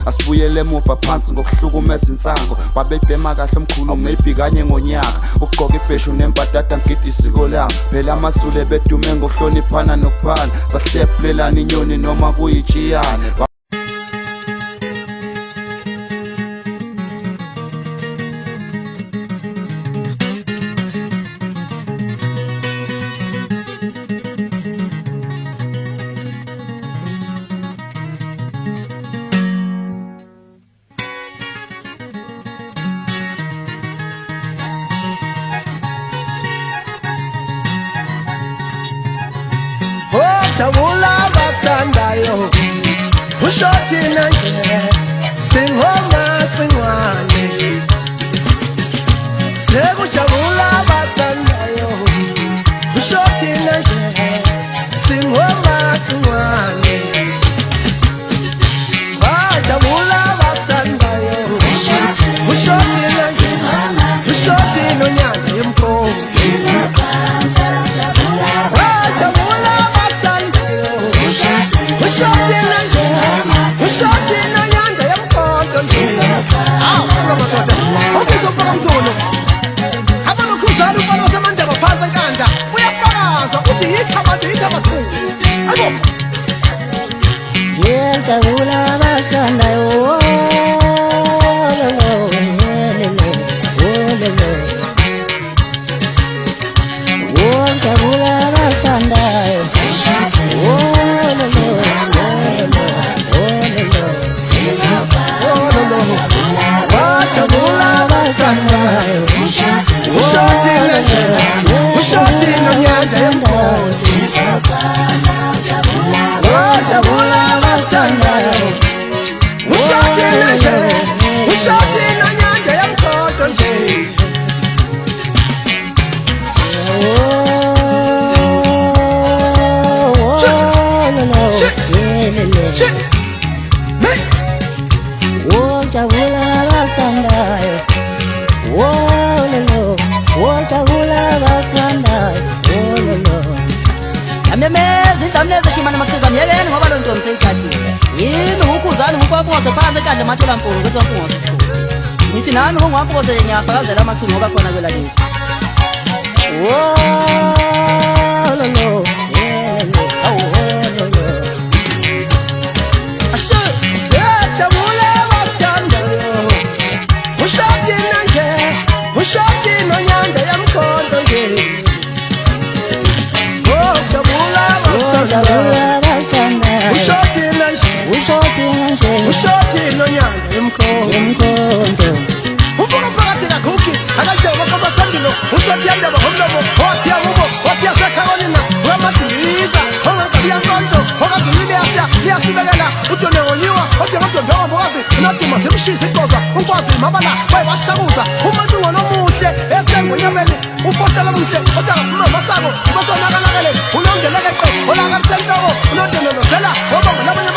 asibuyele emuva phansi ngokuhlukumeza insango babebhema kahle omkhulu maybe kanye ngonyaka ugqoka ibheshu nembadada ngida isiko lami phela amasule bedume ngokuhloniphana nokuphana sahlephulelana inyoni noma kuyitshiyane. Jabula bastandayo ushoti nanje singoma singwane sekujabula bastandayo ushoti nanje singoma singwane jabula bastandayo ushoti nanje ushoti nonyane yemkosi Jabula basandayo jabula basandayo jabula basandayo jabula basandayo amemezi ndamneze shimana makuza myeleni ngoba lonto mseyikhathile yini ukuzana ngokwakuze phansi kanje mathola mpolo kwesomfungo sesikhulu ngithi nami ngongwampokozele ngiyafakazela amachuku ngoba khona kwela lithi ushoti nonyanga yemkhonto uvuka phakathi nakhuki akajoba kabasandilo ushoti yandaba ngomlomo othi yakubo othi yasekhakonina ngamadiliza ongabiya nkonto okazulile liyasibekela utone ngonywa othi ngodondo ngobozi unaduma simshisa iqoza ukwazi mabala bayibashakuza umuntu ngonomuhle esengonyameni ufotela muhle othi akaphuma masako ubasonakanakelele unongeleke olakalisenhloko unodondolozela ngoba ngamanye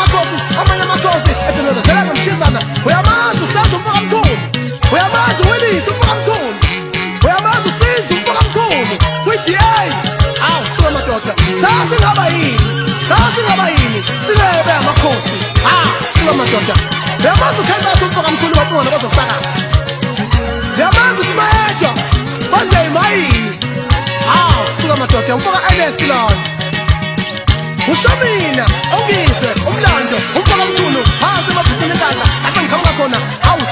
amakhosi edondolozela ngomshizana uyamazi usenza umfaka mkhulu uyamazi uwelise umfaka mkhulu uyamazi usiza umfaka mkhulu kwi-DA hawu suka madoda sasingaba yini singebe amakhosi suka madoda uyamazi ukhenza umfaka mkhulu wabungana bazokusakaza uyamazi usimayedwa bazeyimayini suka madoda umfaka Ernest lona usho mina ongizwe umlando umfaka mkhulu phansi emabhutini enkandla ake ngiqhamuka khona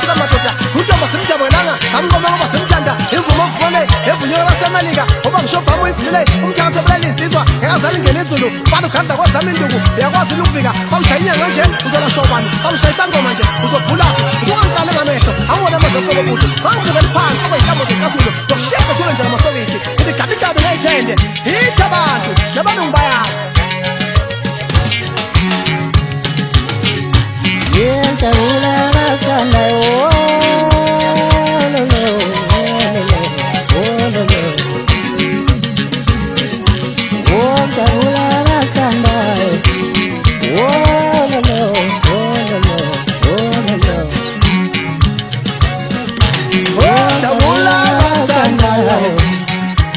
suka madoda untomba simjabulanga amngoma ngoba simthanda imvumo okuvone evunyelwe basemelika oba ngishobhama uyivulile umthatho obulala insizwa engazali ingena izulu bani ukhanda kwezama induku uyakwazi ukufika bawushaya inyanga nje uzolashobani bawushaya isangoma nje uzobhulaphi ukungangikale ngamehlo angibona amazokolo kuthi angibukeli phansi obayintambo zekathulo zokushiyeka thule nje ngamasokisi ithi gabigabi ngayithende hithi abantu nabantu ngibayazi jabula basandayo jabula basandayo jabula basandayo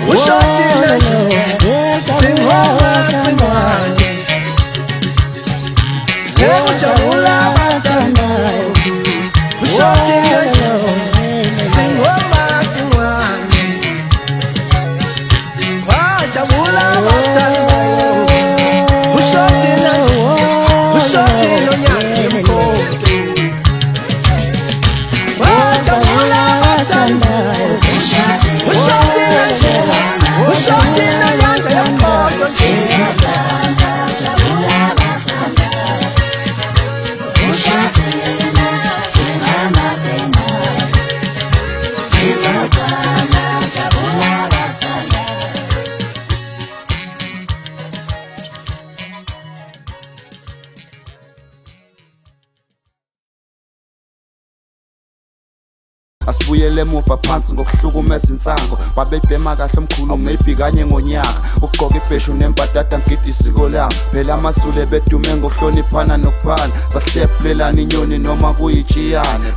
ushoti nanje singoma singwane jabula basandayo asibuyele emuva phansi ngokuhlukumeza insango babebhema kahle omkhulu maybe kanye ngonyaka ukugqoka ibheshu nembadada ngigida isiko lami phela amasule bedume ngokuhloniphana nokuphana sahlephulelana inyoni noma kuyitshiyane